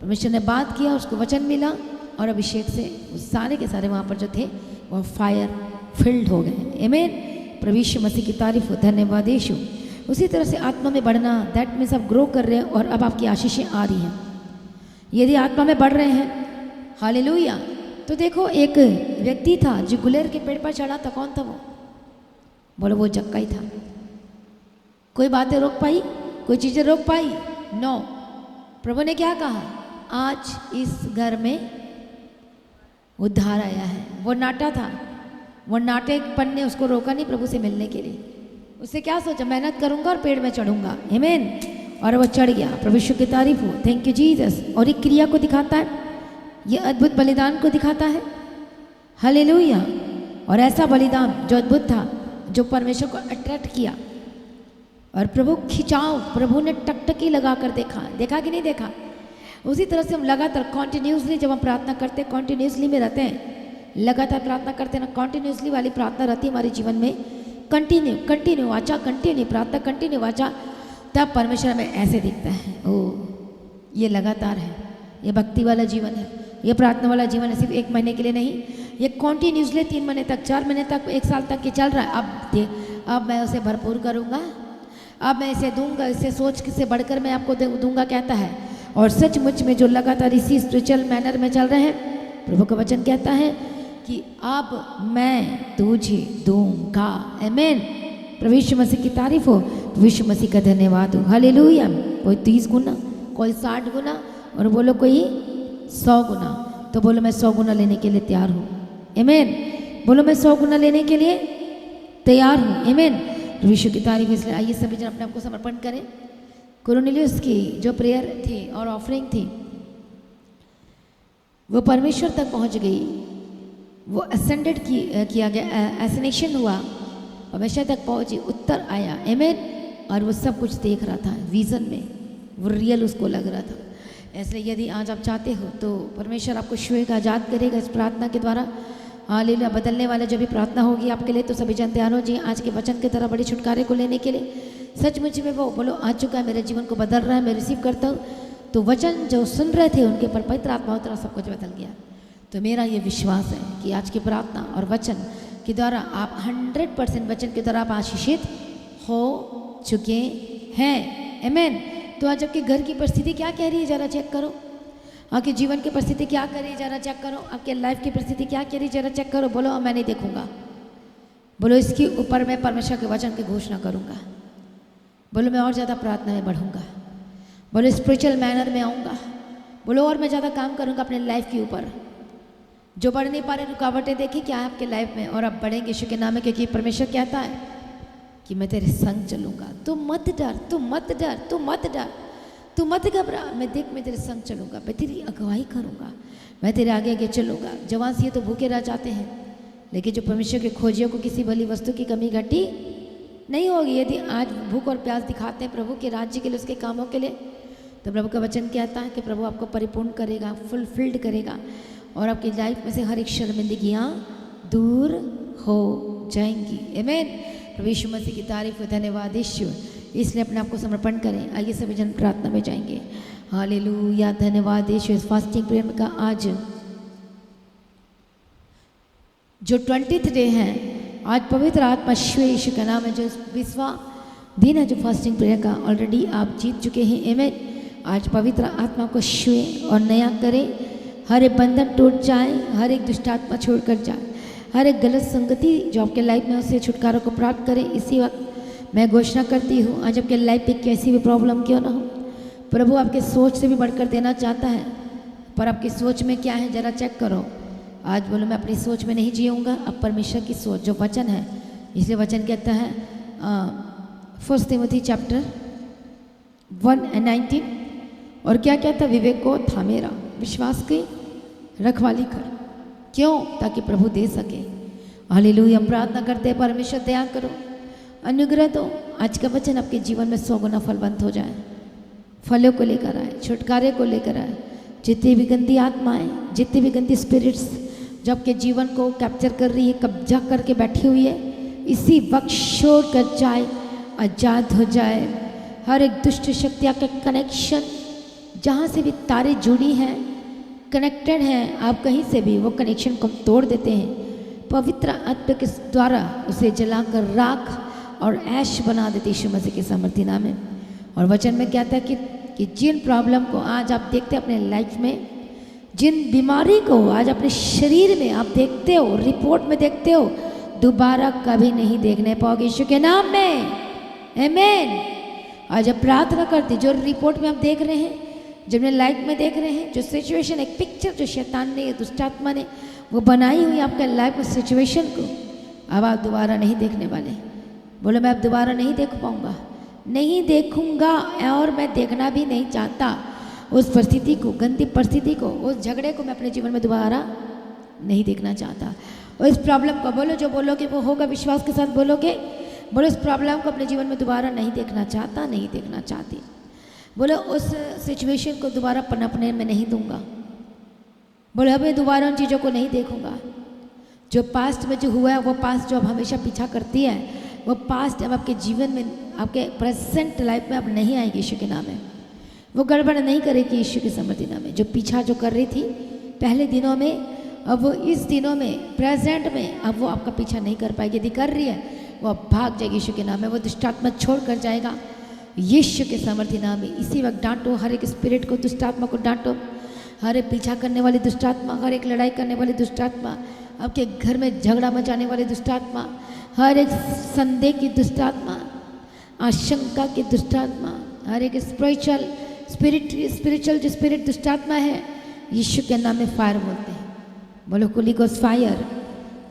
परमेश्वर ने बात किया, उसको वचन मिला, और अभिषेक से सारे के सारे वहाँ पर जो थे वो फायर फिल्ड हो गए। आमीन। प्रभु यीशु मसीह की तारीफ हो, धन्यवाद यीशु। उसी तरह से आत्मा में बढ़ना, दैट मीन्स आप ग्रो कर रहे हैं और अब आपकी आशीषें आ रही हैं। यदि आत्मा में बढ़ रहे हैं, हालेलुया। तो देखो, एक व्यक्ति था जो गुलेर के पेड़ पर चढ़ा था। कौन था वो? बोलो, वो जक्का ही था। कोई बातें रोक पाई? कोई चीज़ें रोक पाई? नो। प्रभु ने क्या कहा? आज इस घर में उद्धार आया है। वो नाटा था, वो नाटेपन ने उसको रोका नहीं प्रभु से मिलने के लिए। उससे क्या सोचा? मेहनत करूंगा और पेड़ में चढ़ूंगा। आमीन। और वो चढ़ गया। प्रभु यीशु की तारीफ हो, थैंक यू जीसस। और एक क्रिया को दिखाता है, ये अद्भुत बलिदान को दिखाता है। हालेलुया। और ऐसा बलिदान जो अद्भुत था, जो परमेश्वर को अट्रैक्ट किया, और प्रभु खिंचाव, प्रभु ने टकटकी लगा कर देखा। देखा कि नहीं देखा? उसी तरह से हम लगातार कॉन्टिन्यूसली जब हम प्रार्थना करते हैं, कॉन्टिन्यूसली में रहते हैं, लगातार प्रार्थना करते हैं ना, कॉन्टिन्यूसली वाली प्रार्थना रहती है हमारे जीवन में। कंटिन्यू कंटिन्यू वाचा, कंटिन्यू प्रार्थना, कंटिन्यू वाचा, तब परमेश्वर हमें ऐसे दिखता है। ओ, ये लगातार है, ये भक्ति वाला जीवन है, ये प्रार्थना वाला जीवन है। सिर्फ 1 महीने के लिए नहीं, ये कॉन्टिन्यूसली 3 महीने तक, 4 महीने तक, 1 साल तक ये चल रहा है। अब मैं उसे भरपूर करूँगा, अब मैं इसे दूंगा, इसे सोच से बढ़कर मैं आपको दूंगा, कहता है। और सचमुच में जो लगातार इसी स्पिरिचुअल मैनर में चल रहे हैं, प्रभु का वचन कहता है कि अब मैं तुझे दूंगा। आमीन। प्रभु यीशु मसीह की तारीफ हो, प्रभु यीशु मसीह का धन्यवाद हो। हालेलुया। कोई 30 गुना, कोई 60 गुना, और बोलो कोई 100 गुना। तो बोलो, मैं 100 गुना लेने के लिए तैयार हूँ। आमीन। बोलो, मैं 100 गुना लेने के लिए तैयार हूँ। आमीन। प्रभु यीशु की तारीफ। इसलिए आइए सभी जन अपने आप को समर्पण करें। कुरनेलियुस की जो प्रेयर थी और ऑफरिंग थी, वो परमेश्वर तक पहुंच गई। वो असेंडेड किया गया, एसेनेशन हुआ, परमेश्वर तक पहुंची, उत्तर आया। आमीन। और वो सब कुछ देख रहा था विजन में, वो रियल उसको लग रहा था। इसलिए यदि आज आप चाहते हो तो परमेश्वर आपको छुएगा, आजाद करेगा इस प्रार्थना के द्वारा। हालेलुया। बदलने वाले जो भी प्रार्थना होगी आपके लिए, तो सभी जन तैयार हो जी आज के वचन की तरह बड़ी छुटकारे को लेने के लिए। सचमुच में वो बोलो आ चुका है, मेरे जीवन को बदल रहा है, मैं रिसीव करता हूँ। तो वचन जो सुन रहे थे उनके पर पवित्र आत्मा उतरा, सब कुछ बदल गया। तो मेरा ये विश्वास है कि आज की प्रार्थना और वचन के द्वारा आप 100% वचन के द्वारा आप आशीषित हो चुके हैं। आमीन। तो आज आपके घर की परिस्थिति क्या कह रही है, जरा चेक करो। आपके जीवन की परिस्थिति क्या कर रही है, जरा चेक करो। आपके लाइफ की परिस्थिति क्या कह रही है, जरा चेक करो। बोलो, मैं नहीं देखूंगा। बोलो, इसके ऊपर मैं परमेश्वर के वचन की घोषणा करूंगा। बोलो, मैं और ज़्यादा प्रार्थना में बढ़ूंगा। बोलो, स्पिरिचुअल मैनर में आऊँगा। बोलो, और मैं ज़्यादा काम करूँगा अपने लाइफ के ऊपर। जो बढ़ नहीं पा रहे रुकावटें देखी क्या है आपके लाइफ में, और आप बढ़ेंगे यीशु के नाम में, क्योंकि परमेश्वर कहता है कि मैं तेरे संग चलूँगा। तू मत डर, तू मत डर, तू मत डर, तू मत घबरा। मैं देख, मैं तेरे संग चलूँगा, मैं तेरी अगुवाई करूँगा, मैं तेरे आगे आगे चलूँगा। जवान से तो भूखे रह जाते हैं, लेकिन जो परमेश्वर के खोजियों को किसी भली वस्तु की कमी घटी नहीं होगी। यदि आज भूख और प्यास दिखाते हैं प्रभु के राज्य के लिए, उसके कामों के लिए, तो प्रभु का वचन कहता है कि प्रभु आपको परिपूर्ण करेगा, फुलफिल्ड करेगा, और आपकी लाइफ में से हर एक शर्मिंदगियाँ दूर हो जाएंगी। आमीन। प्रभु यीशु मसीह की तारीफ हो, धन्यवाद यीशु। इसलिए अपने आप को समर्पण करें। आइए सभी जन प्रार्थना में जाएंगे। हालेलुया, धन्यवाद यीशु। इस फास्टिंग प्रेयर का आज जो 20th डे है, आज पवित्र आत्मा शिव यीशु का नाम है, जो 20वां दिन है जो फास्टिंग प्रेयर का, ऑलरेडी आप जीत चुके हैं। आमीन। आज पवित्र आत्मा को छुए और नया करें। हर एक बंधन टूट जाए, हर एक दुष्ट आत्मा छोड़कर जाए, हर एक गलत संगति जो आपके लाइफ में उससे छुटकारा को प्राप्त करें। इसी वक्त मैं घोषणा करती हूँ, आज आपके लाइफ पे कैसी भी प्रॉब्लम क्यों ना हो, प्रभु आपके सोच से भी बढ़कर देना चाहता है। पर आपकी सोच में क्या है, जरा चेक करो। आज बोलो, मैं अपनी सोच में नहीं जीऊँगा, अब परमेश्वर की सोच जो वचन है। इसलिए वचन कहता है 1 तिमोथी चैप्टर 1:19, और क्या कहता, विवेक को थामे रहा, विश्वास की रखवाली कर। क्यों? ताकि प्रभु दे सके। हालेलुया। हम प्रार्थना करते हैं, परमेश्वर दया करो, अनुग्रह दो। आज का वचन आपके जीवन में 100 गुना फलवंत हो जाए, फलों को लेकर आए, छुटकारे को लेकर आए, जितनी भी गंदी आत्माएं, जितनी भी गंदी स्पिरिट्स जो आपके जीवन को कैप्चर कर रही है, कब्जा करके बैठी हुई है, इसी वक्त छोड़ कर जाए, आजाद हो जाए। हर एक दुष्ट शक्ति आपके कनेक्शन जहाँ से भी तारे जुड़ी हैं, कनेक्टेड हैं, आप कहीं से भी वो कनेक्शन को तोड़ देते हैं। पवित्र आत्मा के द्वारा उसे जलाकर राख और ऐश बना देते यीशु मसीह के सामर्थ्य नाम में। और वचन में कहता है कि जिन प्रॉब्लम को आज आप देखते हैं अपने लाइफ में, जिन बीमारी को आज अपने शरीर में आप देखते हो, रिपोर्ट में देखते हो, दोबारा कभी नहीं देखने पाओगे यीशु के नाम में। आमीन। आज आप प्रार्थना करते, जो रिपोर्ट में आप देख रहे हैं, जो अपने लाइफ में देख रहे हैं, जो सिचुएशन, एक पिक्चर जो शैतान ने, दुष्टात्मा ने वो बनाई हुई आपके लाइफ में सिचुएशन को, अब आप दोबारा नहीं देखने वाले। बोलो मैं अब दोबारा नहीं देख पाऊंगा, नहीं देखूंगा, और मैं देखना भी नहीं चाहता उस परिस्थिति को, गंदी परिस्थिति को, उस झगड़े को मैं अपने जीवन में दोबारा नहीं देखना चाहता। और इस प्रॉब्लम को बोलो, जो बोलोगे वो होगा, विश्वास के साथ बोलोगे। बोलो इस प्रॉब्लम को अपने जीवन में दोबारा नहीं देखना चाहता, नहीं देखना चाहती। बोलो उस सिचुएशन को दोबारा पनपने में नहीं दूंगा। बोलो अब मैं दोबारा उन चीज़ों को नहीं देखूंगा। जो पास्ट में जो हुआ है, वो पास्ट जो अब हमेशा पीछा करती है, वो पास्ट अब आपके जीवन में, आपके प्रेजेंट लाइफ में अब नहीं आएगी यीशु के नाम में। वो गड़बड़ नहीं करेगी यीशु के सामर्थ्य नाम में। जो पीछा जो कर रही थी पहले दिनों में, अब वो इस दिनों में, प्रेजेंट में, अब वो आपका पीछा नहीं कर पाएगी। यदि कर रही है वो अब भाग जाएगी यीशु के नाम में। वो दुष्टात्मा छोड़ कर जाएगा यीशु के सामर्थ्य नाम में। इसी वक्त डांटो हर एक स्पिरिट को, दुष्टात्मा को डांटो। हर एक पीछा करने वाली दुष्टात्मा, हर एक लड़ाई करने वाली दुष्टात्मा, आपके घर में झगड़ा मचाने वाली दुष्टात्मा, हर एक संदेह की दुष्टात्मा, आशंका की दुष्टात्मा, हर एक स्पिरिचुअल जो स्पिरिट दुष्टात्मा है, यीशु के नाम में फायर बोलते हैं। बोलो होली गोस्ट फायर,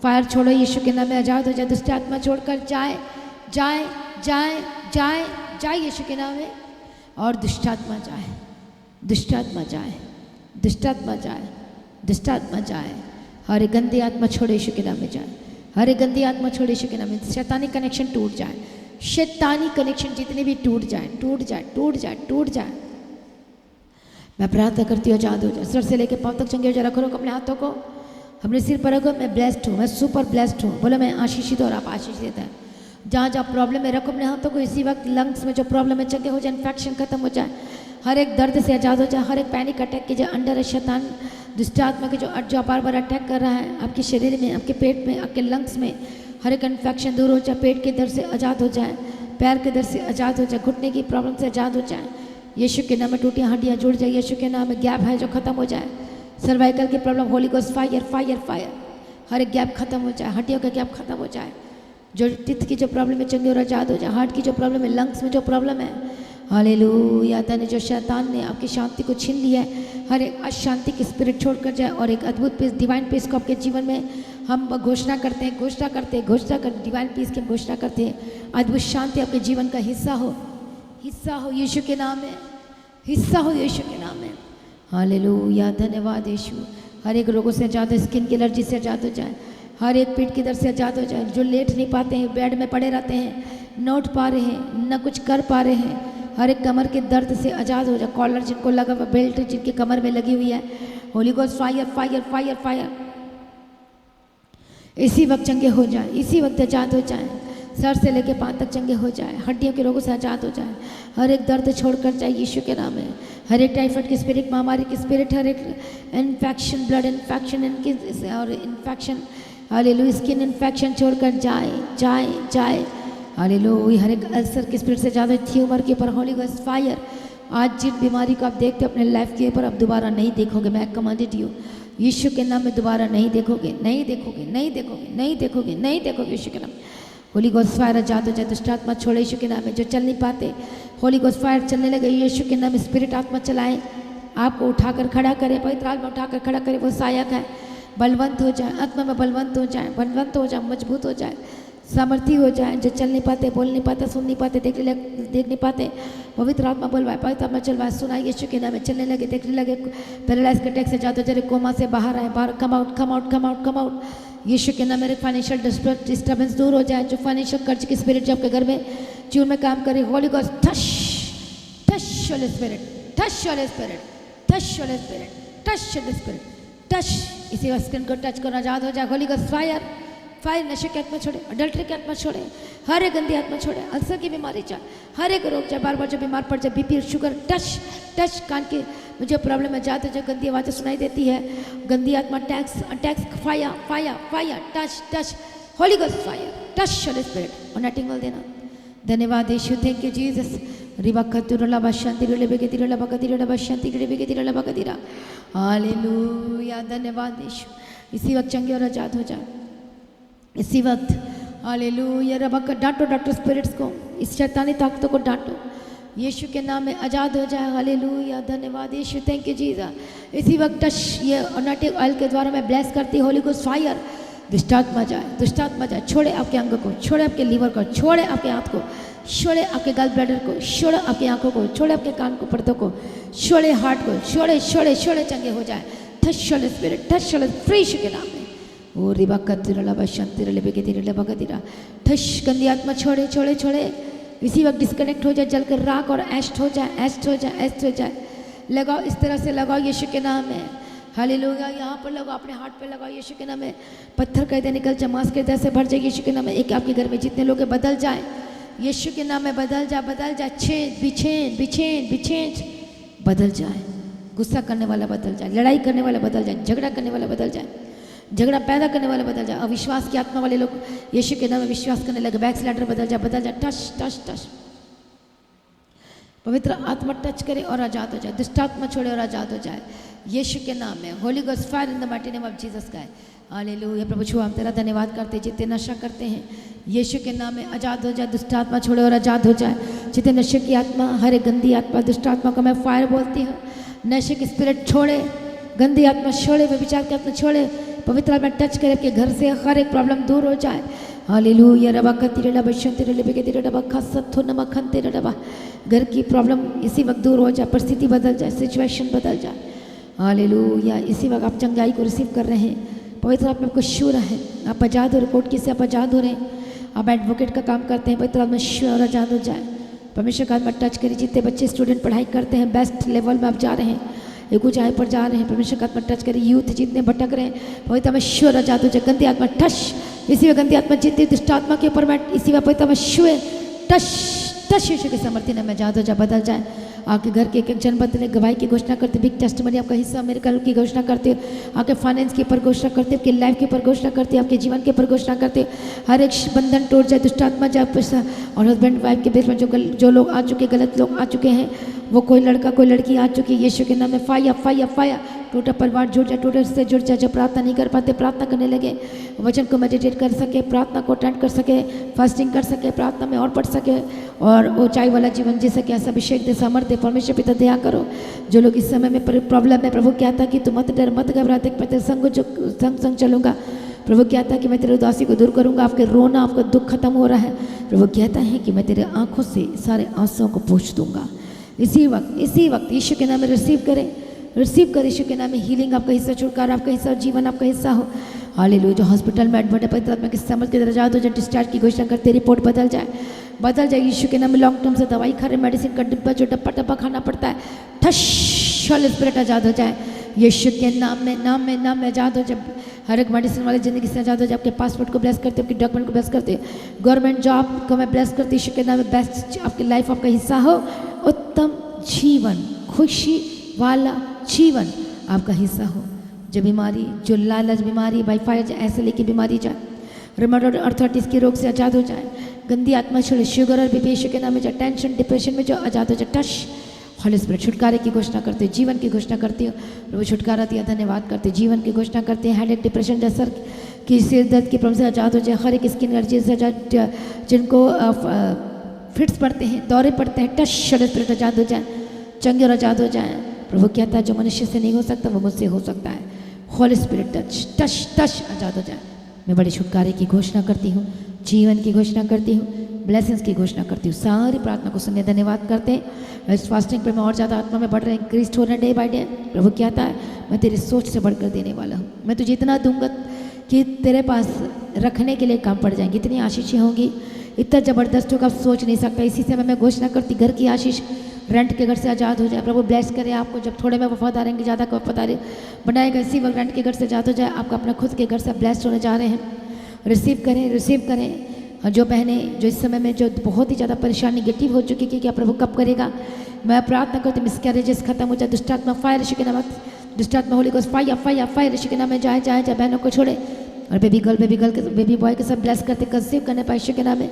फायर छोड़ो यीशु के नाम में, आजाद हो जाए। दुष्टात्मा छोड़कर जाए, जाए, जाए, जाए, जाए यीशु के नाम में। और दुष्टात्मा जाए, दुष्टात्मा जाए, दुष्टात्मा जाए, दुष्टात्मा जाए। हर एक गंदी आत्मा छोड़े यीशु के नाम में जाए। हर एक गंदी आत्मा छोड़े यीशु के नाम में। शैतानी कनेक्शन टूट जाए, शैतानी कनेक्शन जितने भी टूट जाए, टूट जाए, टूट जाए, टूट जाए। मैं प्रार्थना करती हूँ आजाद हो जाए। सर से लेके पाँव तक चंगे हो जाए। रखो रखो अपने हाथों को अपने सिर पर रखो। मैं ब्लेस्ड हूँ, मैं सुपर ब्लेस्ड हूँ। बोलो मैं आशीषित और आप आशीषित हैं। जहाँ जहाँ प्रॉब्लम है रखो अपने हाथों को। इसी वक्त लंग्स में जो प्रॉब्लम है चंगे हो जाए, इन्फेक्शन खत्म हो जाए, हर एक दर्द से आज़ाद हो जाए। हर एक पैनिक अटैक की जो अंडर है शैतान दुष्टात्मा के जो बार बार अटैक कर रहा है आपके शरीर में, आपके पेट में, आपके लंग्स में, हर एक इन्फेक्शन दूर हो जाए। पेट के दर्द से आज़ाद हो जाए, पैर के दर्द से आज़ाद हो जाए, घुटने की प्रॉब्लम से आज़ाद हो जाए। यीशु के नाम में टूटियाँ हड्डियाँ जुड़ जाए। यीशु के नाम में गैप है जो खत्म हो जाए। सर्वाइकल की problem, holy ghost fire, fire, fire, हर एक गैप खत्म हो जाए। हड्डियों का गैप खत्म हो जाए। जो टिथ की जो प्रॉब्लम है चंगे और आज़ाद हो जाए। हार्ट की जो प्रॉब्लम है, लंग्स में जो प्रॉब्लम है, हालेलुया, तने जो शैतान ने आपकी शांति को छीन लिया है, हर एक अशांति की स्पिरिट छोड़कर जाए। और एक अद्भुत पीस, डिवाइन पीस को आपके जीवन में हम घोषणा करते हैं, घोषणा करते हैं, घोषणा कर, डिवाइन पीस की घोषणा करते हैं। अद्भुत शांति आपके जीवन का हिस्सा हो, हिस्सा हो यीशु के नाम में, हिस्सा हो यीशु के नाम में। हालेलुया, धन्यवाद यीशु। हर एक रोगों से आजाद हो, स्किन की एलर्जी से आजाद हो जाए। हर एक पीठ की दर्द से आजाद हो जाए। जो लेट नहीं पाते हैं, बेड में पड़े रहते हैं, न उठ पा रहे हैं, न कुछ कर पा रहे हैं, हर एक कमर के दर्द से आजाद हो जाए। कॉलर जिनको लगा हुआ, बेल्ट जिनकी कमर में लगी हुई है, Holi ghost fire, fire, fire, fire, इसी वक्त चंगे हो जाए, इसी वक्त आजाद हो जाए। सर से लेके पाँव तक चंगे हो जाए। हड्डियों के रोगों से आजाद हो जाए। हर एक दर्द छोड़कर जाए यीशु के नाम में। हर एक टाइफाइड की स्पिरिट, महामारी की स्पिरिट, हर एक इन्फेक्शन, ब्लड इन्फेक्शन और इन्फेक्शन, हालेलुया, स्किन इन्फेक्शन छोड़कर जाए, जाए, जाए। हालेलुया, हर एक अल्सर की स्पिरिट से ज़्यादा ट्यूमर के ऊपर होली गोस्ट फायर। आज जिन बीमारी को आप देखते हो अपने लाइफ के ऊपर, अब दोबारा नहीं देखोगे। मैं कमांडेड यू, यीशु के नाम में दोबारा नहीं देखोगे, नहीं देखोगे, नहीं देखोगे, नहीं देखोगे, नहीं देखोगे यीशु के नाम। होली गोस्ट फायर आजाद हो जाए। दुष्टात्मा छोड़े यीशु के नाम में। जो चल नहीं पाते, होली गोस्ट फायर चलने लगे यीशु के नाम में। स्पिरिट आत्मा चलाए, आपको उठाकर खड़ा करे, पवित्र आत्मा उठाकर खड़ा करे। वो सहायक है, बलवंत हो जाए, आत्मा में बलवंत हो जाए, बलवंत हो जाए, मजबूत हो जाए, सामर्थ्य हो जाए। जो चल नहीं पाते, बोल नहीं पाते, सुन नहीं पाते, देख नहीं पाते, पवित्र आत्मा बोलवाए, पवित्र आत्मा चलवाए, सुनाए यीशु के नाम में। चलने लगे, देखने लगे, पैरालाइज के अटैक से जाते जरे कोमा से बाहर आए, बाहर come out, come out, come out, come out Yeshu के नाम में। फाइनेंशियल डिस्टर्बेंस दूर हो जाए। जो फाइनेंशियल कर्ज की स्पिरिट जो आपके घर में जीवन में काम करे, Holi ghost touch, touch holy spirit, touch holy spirit, touch holy spirit, touch the spirit, touch. इसी वक्त स्किन को टच करना आजाद हो जाए। Holi ghost fire, fire. नशे की आत्मा छोड़े, अडल्ट्री की आत्मा छोड़े, हर एक गंदी आत्मा छोड़े, अल्सर की बीमारी जाए, हर एक रोग जाए, बार बार जब बीमार पड़ जाए, बीपी शुगर, टच टच। कान की मुझे प्रॉब्लम है, जाते जो गंदी आवाज़ें सुनाई देती है, गंदी आत्मा tax attacks, fire fire fire, touch touch. Holi ghost fire, touch holy spirit. और नटिंग बोल देना। धन्यवाद यीशु, थैंक यू जीसस। रिबकतुरला बशांति रे बेगतिरला बकतिरला बशांति रे बेगतिरला बकतिरा। हालेलुया, धन्यवाद यीशु। इसी वक्त चंगे और आजाद हो जाए इसी वक्त। हालेलुया। रबक डांटो, डांटो स्पिरिट्स को, इस शैतानी ताकतों को डांटो यीशु के नाम में, आजाद हो जाए। हालेलुया, धन्यवाद यीशु, थैंक यू जीसस। इसी वक्त टच ये अनोटिंग ऑयल के द्वारा मैं ब्लेस करती हूँ। Holi ghost fire. दुष्टात्मा जाए, दुष्टात्मा जाए, छोड़े आपके अंग को, छोड़े आपके लीवर को, छोड़े आपके हाथ को, छोड़े आपके गल ब्लैडर को, छोड़े आपकी आंखों को, छोड़े आपके कान को, पर्दों को, छोड़े हार्ट को, छोड़े छोड़े छोड़े, चंगे हो जाए। Touch holy spirit, touch holy free Yeshu के नाम में। ओ रिबकतिरला बशांतिरले बेगतिरला बकतिरा। टच गंदी आत्मा छोड़े छोड़े छोड़े। इसी वक्त डिस्कनेक्ट हो जाए, जलकर राख और एस्ट हो जाए, एस्ट हो जाए, एस्ट हो जाए। लगाओ, इस तरह से लगाओ यीशु के नाम में। हालेलुया। यहाँ पर लगाओ, अपने हाथ पे लगाओ यीशु के नाम में। पत्थर कहते निकल जाए, मांस कहते ऐसे भर जाए यीशु के नाम में। एक आपके घर में जितने लोग हैं बदल जाए यीशु के नाम में, बदल जाए, बदल जाए। चेंज बिचेंज बिचेंज बिचेंज, बदल जाए। गुस्सा करने वाला बदल जाए, लड़ाई करने वाला बदल जाए, झगड़ा करने वाला बदल जाए, झगड़ा पैदा करने वाला बदल जाए। अविश्वास की आत्मा वाले लोग यीशु के नाम में विश्वास करने लगे, बैक स्लाइडर बदल जाए, बदल जाए। Touch touch touch. पवित्र आत्मा टच करे और आजाद हो जाए, दुष्टात्मा छोड़े और आजाद हो जाए यीशु के नाम में। Holi ghost fire in the mighty name of Jesus का। हालेलुया। प्रभु छुआ, हम तेरा धन्यवाद करते हैं। जितने नशा करते हैं यीशु के नाम में आजाद हो जाए, दुष्टात्मा छोड़े और आजाद हो जाए। जितने नशे की आत्मा, हर एक गंदी आत्मा, दुष्टात्मा को मैं फायर बोलती हूँ। नशे की स्पिरिट छोड़े, गंदी आत्मा छोड़े, व्यभिचार की आत्मा छोड़े। पवित्र आत्मा टच करे, आपके घर से हर एक प्रॉब्लम दूर हो जाए। हालेलुया। रबकतिरला बशांतिरले बेगतिरला बखसत्थो नमखंतिरला। घर की प्रॉब्लम इसी वक्त दूर हो जाए, परिस्थिति बदल जाए, सिचुएशन बदल जाए। हालेलुया। इसी वक्त आप चंगाई को रिसीव कर रहे हैं। पवित्र आत्मा आपको छू रहा है, आप आजाद हो रहे, कोर्ट केस से आप आजाद हो रहे हैं, आप एडवोकेट का काम करते हैं, पवित्र आत्मा छू और आजाद हो जाए। परमेश्वर का आत्मा टच करिए। जितने बच्चे स्टूडेंट पढ़ाई करते हैं, बेस्ट लेवल में आप जा रहे हैं, एक ऊंचाई पर जा रहे हैं, परमेश्वर का आत्मा टच करिए। यूथ जितने भटक रहे हैं, पवित्र आत्मा छू और आजाद हो जाए। गंदी आत्मा टच, इसी में गंदी आत्मा जितनी दुष्ट आत्मा के ऊपर मैं इसी में पवित्र आत्मा छुए, टच टच यीशु के समर्थन में आजाद हो जाए, बदल जाए। आपके घर के एक एक जन बदले, गवाही की घोषणा करते, बिग टेस्टिमनी आपका हिस्सा मेरे कल की घोषणा करते, आपके फाइनेंस के ऊपर घोषणा करते, आपके लाइफ के ऊपर घोषणा करते, आपके जीवन के ऊपर घोषणा करते। हर एक बंधन टूट जाए, दुष्टात्मा जाए। और हस्बैंड वाइफ के बीच में जो लोग आ चुके, गलत लोग आ चुके हैं, वो कोई लड़का कोई लड़की आ चुकी है, यीशु के नाम में फाया फाया फाया। टूटा परिवार जुड़ जाए, टूटे से जुड़ जाए। जो प्रार्थना नहीं कर पाते, प्रार्थना करने लगे, वचन को मेडिटेट कर सके, प्रार्थना को अटेंड कर सके, फास्टिंग कर सके, प्रार्थना में और पढ़ सके और ऊंचाई वाला जीवन जी सके। ऐसा अभिषेक दे, सामर्थ्य परमेश्वर पिता दया करो। जो लोग इस समय में प्रॉब्लम है, प्रभु क्या था कि तू मत डर, मत घबरा, देख मैं तेरे संग चलूंगा। प्रभु कहता है कि मैं तेरे उदासी को दूर करूंगा, आपके रोना, आपका दुख खत्म हो रहा है। प्रभु कहता है कि मैं तेरे आंखों से सारे आंसुओं को पोंछ दूंगा। इसी वक्त यीशु के नाम में रिसीव करें यीशु के नाम में हीलिंग आपका हिस्सा, छुटकारा आपका हिस्सा, जीवन आपका हिस्सा हो। हालेलुया। जो हॉस्पिटल में एडमिट है, पवित्र आत्मा के सामर्थ्य के दरजात हो जाए, डिस्चार्ज की घोषणा करते, रिपोर्ट बदल जाए यीशु के नाम में। लॉन्ग टर्म से दवाई खा रहे, मेडिसिन का डिब्बा जो डब्बा खाना पड़ता है, ठश होली स्पिरिट आजाद हो जाए यीशु के नाम में आजाद हो जाए। हर एक मेडिसिन वाली जिंदगी से आजाद हो जाए। आपके पासपोर्ट को ब्लेस करते, आपके डॉक्यूमेंट को ब्लेस करते, गवर्नमेंट जॉब को मैं ब्लेस करती यीशु के नाम में। बेस्ट आपकी लाइफ आपका हिस्सा हो, उत्तम जीवन, खुशी वाला जीवन आपका हिस्सा हो। जो बीमारी, जो लालच बीमारी, वाईफाई ऐसे लेके बीमारी जाए, रोमेटॉइड अर्थराइटिस के रोग से आजाद हो जाए। गंदी आत्मा छोड़े, शुगर और बीपी यीशु के नाम में जाए। टेंशन डिप्रेशन में जो आजाद हो जाए, टच होली स्पिरिट। छुटकारे की घोषणा करते हो, जीवन की घोषणा करते हो। प्रभु छुटकारा दिया, धन्यवाद करते हो। जीवन की घोषणा करते हैं। हेडेक डिप्रेशन जैसा की सिर दर्द की प्रॉब्लम से आजाद हो जाए। हर एक स्किन एलर्जी से आजाद, जिनको फिट्स पड़ते हैं, दौरे पड़ते हैं, टच होली स्पिरिट आजाद हो जाए, चंगे और आजाद हो जाए। प्रभु कहता है जो मनुष्य से नहीं हो सकता वो मुझसे हो सकता है। Holy spirit touch touch touch आजाद हो जाए। मैं बड़े छुटकारे की घोषणा करती हूँ, जीवन की घोषणा करती हूँ, ब्लेसिंग्स की घोषणा करती हूँ। सारी प्रार्थना को सुनने धन्यवाद करते हैं। इस फास्टिंग पर मैं और ज़्यादा आत्मा में बढ़ रहे, इंक्रीज हो रहे डे बाय डे। प्रभु कहता है मैं तेरी सोच से बढ़कर देने वाला हूँ। मैं तुझे इतना दूंगा कि तेरे पास रखने के लिए काम पड़ जाएंगी। इतनी आशीषें होंगी, इतना ज़बरदस्त होगा, आप सोच नहीं सकता। इसी समय मैं घोषणा करती, घर की आशीष, रेंट के घर से आज़ाद हो जाए। प्रभु ब्लेस करे आपको, जब थोड़े में वफादार रहेंगे ज़्यादा का वफादारी बनाएगा। इसी वक्त रेंट के घर से आज़ाद हो जाए, आपका अपना खुद के घर से ब्लेस्ड होने जा रहे हैं। रिसीव करें, रिसीव करें। और जो बहनें जो इस समय में जो बहुत ही ज़्यादा परेशान नेगेटिव हो चुकी कि क्या प्रभु कब करेगा, मैं प्रार्थना करती हूँ मिसकैरेजेस खत्म हो जाए। दुष्टात्मा फायर ऋषि के नाम, दुष्टात्मा holy ghost fire fire fire Rishi के नाम में जाए जाए जाए, बहनों को छोड़े। और बेबी गर्ल के बेबी बॉय के सब ब्लेस करते, कंसीव करने पाए यीशु के नाम में।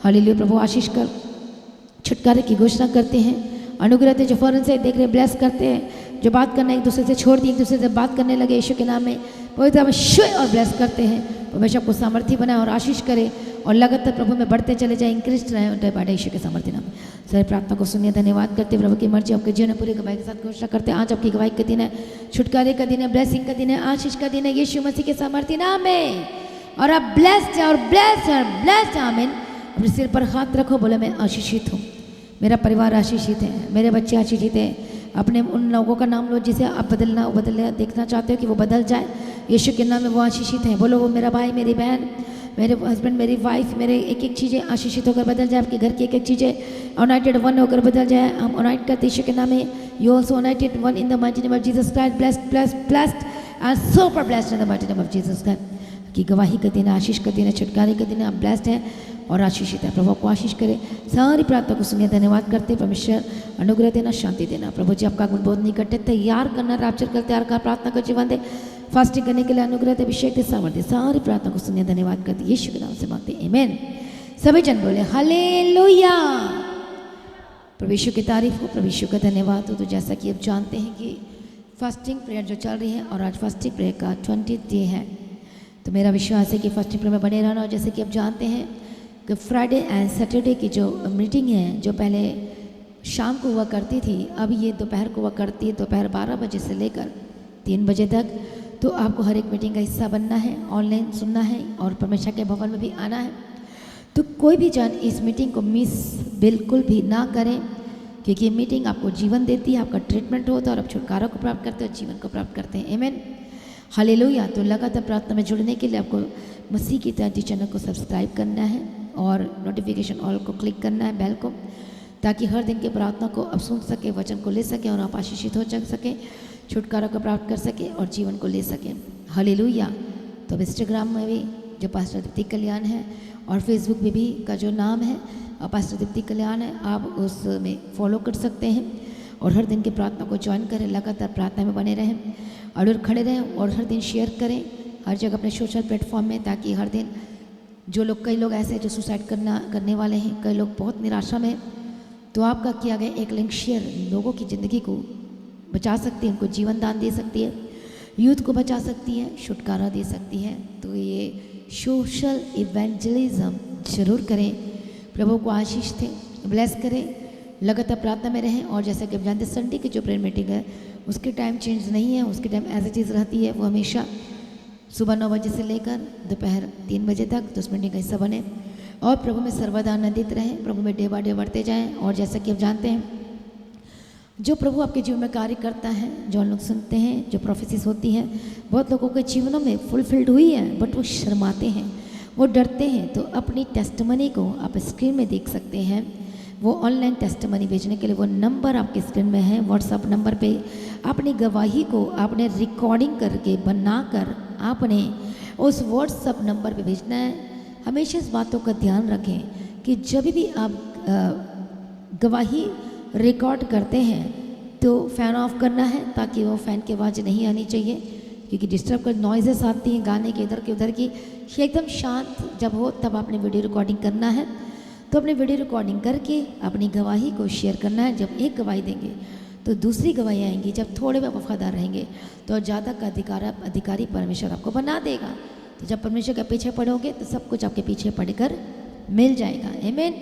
हालेलुया। प्रभु आशीष कर छुटकारे की घोषणा करते हैं। अनुग्रह जो फौरन से देख रहे ब्लेस करते हैं, जो बात करना एक दूसरे से छोड़ दी, एक दूसरे से बात करने लगे यीशु के नाम में, पवित्र शुय और ब्लेस करते हैं। परमेश्वर को सामर्थ्य बनाए और आशीष करे और लगातार प्रभु में बढ़ते चले जाए, इंक्रीज रहे डे बाय डे यीशु के सामर्थ्य नाम में। सर प्रार्थना को सुनिए, धन्यवाद करते प्रभु की मर्जी आपके जीवन पूरी गवाही के साथ घोषणा करते हैं। आज आपकी गवाही का दिन है, छुटकारे का दिन है, ब्लेसिंग का दिन है, आशीष का दिन है यीशु मसीह के सामर्थ्य नाम में। और आप ब्लेस्ड हैं और ब्लेस्ड हैं और ब्लेस्ड। आमीन। अपने सिर पर हाथ रखो, बोले मैं आशीषित हूँ, मेरा परिवार आशीषित है, मेरे बच्चे आशीषित हैं। अपने उन लोगों का नाम लो जिसे आप बदलना देखना चाहते हो कि वो बदल जाए, यीशु के नाम में वो आशीषित हैं। बोलो वो मेरा भाई, मेरी बहन, मेरे हस्बैंड, मेरी वाइफ, मेरे एक एक चीज़ें आशीषित होकर बदल जाए। आपके घर की एक एक चीज़ें यूनाइटेड वन होकर बदल जाए। हम यूनाइट करते यीशु के नाम में। You also United one in the mighty name of Jesus Christ, blessed blessed blessed and super blessed in the mighty name of Jesus Christ. की गवाही का दिन है, आशीष का दिन है, छुटकारे का दिन है। आप ब्लेस्ड हैं और आशीषित है। प्रभु आपको आशीष करे। सारी प्रार्थना को सुनिए, धन्यवाद करते। परमेश्वर अनुग्रह देना, शांति देना। प्रभु जी आपका आगमन बहुत निकट है, तैयार करना, रैप्चर कर तैयार कर, प्रार्थना का जीवन दे, फास्टिंग करने के लिए अनुग्रह दे, अभिषेक दे, सामर्थ्य। सारी प्रार्थना को सुनिए, धन्यवाद करते यीशु के नाम से मांगते, आमीन। सभी जन बोले हालेलुया। प्रभु यीशु की तारीफ हो, प्रभु यीशु का धन्यवाद हो। तो जैसा कि आप जानते हैं कि फास्टिंग प्रेयर जो चल रही है और आज फास्टिंग प्रेयर का 20th डे है, तो मेरा विश्वास है कि फास्टिंग प्रेयर में बने रहना। और जैसे कि आप जानते हैं कि फ्राइडे एंड सैटरडे की जो मीटिंग है, जो पहले शाम को हुआ करती थी, अब ये दोपहर को हुआ करती है, दोपहर 12 बजे से लेकर 3 बजे तक। तो आपको हर एक मीटिंग का हिस्सा बनना है, ऑनलाइन सुनना है और परमेश्वर के भवन में भी आना है। तो कोई भी जन इस मीटिंग को मिस बिल्कुल भी ना करें, क्योंकि ये मीटिंग आपको जीवन देती है, आपका ट्रीटमेंट होता है और आप छुटकारा को प्राप्त करते हैं और जीवन को प्राप्त करते हैं, आमीन। हालेलुया। तो लगातार प्रार्थना में जुड़ने के लिए आपको मसीह की तरह चैनल को सब्सक्राइब करना है और नोटिफिकेशन ऑल को क्लिक करना है, बेल को, ताकि हर दिन की प्रार्थना को आप सुन सके, वचन को ले सकें और आप आशीषित हो सकें, छुटकारा को प्राप्त कर सके और जीवन को ले सकें। हालेलुया। तो अब इंस्टाग्राम में भी जो पास्टर दीप्ति कल्याण है और फेसबुक में भी का जो नाम है पास्टर दीप्ति कल्याण है, आप उसमें फॉलो कर सकते हैं और हर दिन की प्रार्थना को ज्वाइन करें, लगातार प्रार्थना में बने रहें, अड़ुर खड़े रहें और हर दिन शेयर करें हर जगह अपने सोशल प्लेटफॉर्म में, ताकि हर दिन जो लोग, कई लोग ऐसे हैं जो सुसाइड करने वाले हैं, कई लोग बहुत निराशा में, तो आपका किया गया एक लिंक शेयर लोगों की ज़िंदगी को बचा सकती है, उनको जीवन दान दे सकती है, यूथ को बचा सकती है, छुटकारा दे सकती है। तो ये सोशल इवेंजलिज्म जरूर करें। प्रभु को आशीष थे, ब्लेस करें, लगातार प्रार्थना में रहें। और जैसा कि आप जानते हैं संडे की जो प्रेयर मीटिंग है उसकी टाइम चेंज नहीं है, उसकी टाइम ऐसी चीज़ रहती है, वो हमेशा सुबह 9 बजे से लेकर दोपहर 3 बजे तक। तो उस मीटिंग का हिस्सा बने और प्रभु में सर्वदा आनंदित रहें, प्रभु में डे बाय डे बढ़ते जाएँ। और जैसा कि आप जानते हैं जो प्रभु आपके जीवन में कार्य करता है, जो लोग सुनते हैं, जो प्रोफेसीज होती हैं, बहुत लोगों के जीवनों में फुलफिल्ड हुई है, बट वो शर्माते हैं, वो डरते हैं। तो अपनी टेस्टमनी को आप स्क्रीन में देख सकते हैं। वो ऑनलाइन टेस्टमनी भेजने के लिए वो नंबर आपके स्क्रीन में है, व्हाट्सएप नंबर पे अपनी गवाही को आपने रिकॉर्डिंग करके बनाकर आपने उस व्हाट्सएप नंबर पे भेजना है। हमेशा इस बातों का ध्यान रखें कि जब भी आप गवाही रिकॉर्ड करते हैं तो फ़ैन ऑफ करना है, ताकि वो फ़ैन की आवाज़ नहीं आनी चाहिए, क्योंकि डिस्टर्ब कर नॉइजेस आती हैं गाने के इधर की उधर की। एकदम शांत जब हो तब आपने वीडियो रिकॉर्डिंग करना है। तो अपने वीडियो रिकॉर्डिंग करके अपनी गवाही को शेयर करना है। जब एक गवाही देंगे तो दूसरी गवाही आएंगी, जब थोड़े में वफादार रहेंगे तो ज़्यादा का अधिकारी परमेश्वर आपको बना देगा। तो जब परमेश्वर के पीछे पड़ोगे तो सब कुछ आपके पीछे पड़कर मिल जाएगा, आमीन।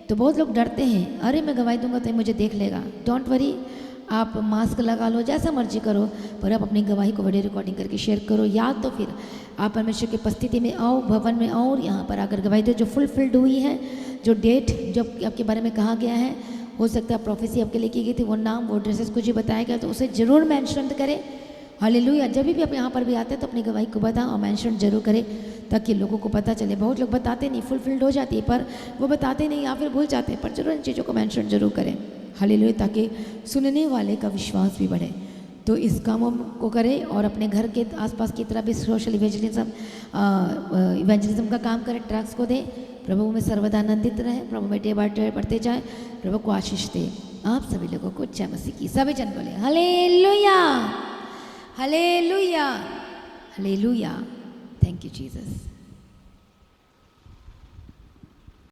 तो बहुत लोग डरते हैं, अरे मैं गवाही दूंगा तो मुझे देख लेगा। डोंट वरी, आप मास्क लगा लो, जैसा मर्जी करो, पर आप अपनी गवाही को वीडियो रिकॉर्डिंग करके शेयर करो। या तो फिर आप परमेश्वर की उपस्थिति में आओ, भवन में आओ, और यहाँ पर आकर गवाही दो जो फुलफिल्ड हुई है, जो डेट जो आपके बारे में कहा गया है, हो सकता है प्रोफेसी आपके लिए की गई थी, वो नाम, वो ड्रेसेस कुछ भी बताया गया, तो उसे जरूर मेंशन करें। हालेलुया। जब भी आप यहाँ पर भी आते हैं तो अपनी गवाही को बताओ और मेंशन जरूर करें, ताकि लोगों को पता चले। बहुत लोग बताते नहीं, फुलफिल्ड हो जाती है पर वो बताते नहीं या फिर भूल जाते हैं, पर जरूर इन चीज़ों को मेंशन जरूर करें। हालेलुया, ताकि सुनने वाले का विश्वास भी बढ़े। तो इस कामों को करें और अपने घर के आसपास की तरफ भी सोशल इवेंजलिज्म का काम करें, ट्रक्स को दें। प्रभु में सर्वदा आनंदित रहे, प्रभु में डे बाय डे बढ़ते जाए, प्रभु को आशीष दे। आप सभी लोगों को जय मसीह की। सभी जन बोले hallelujah, hallelujah, hallelujah. Thank you Jesus.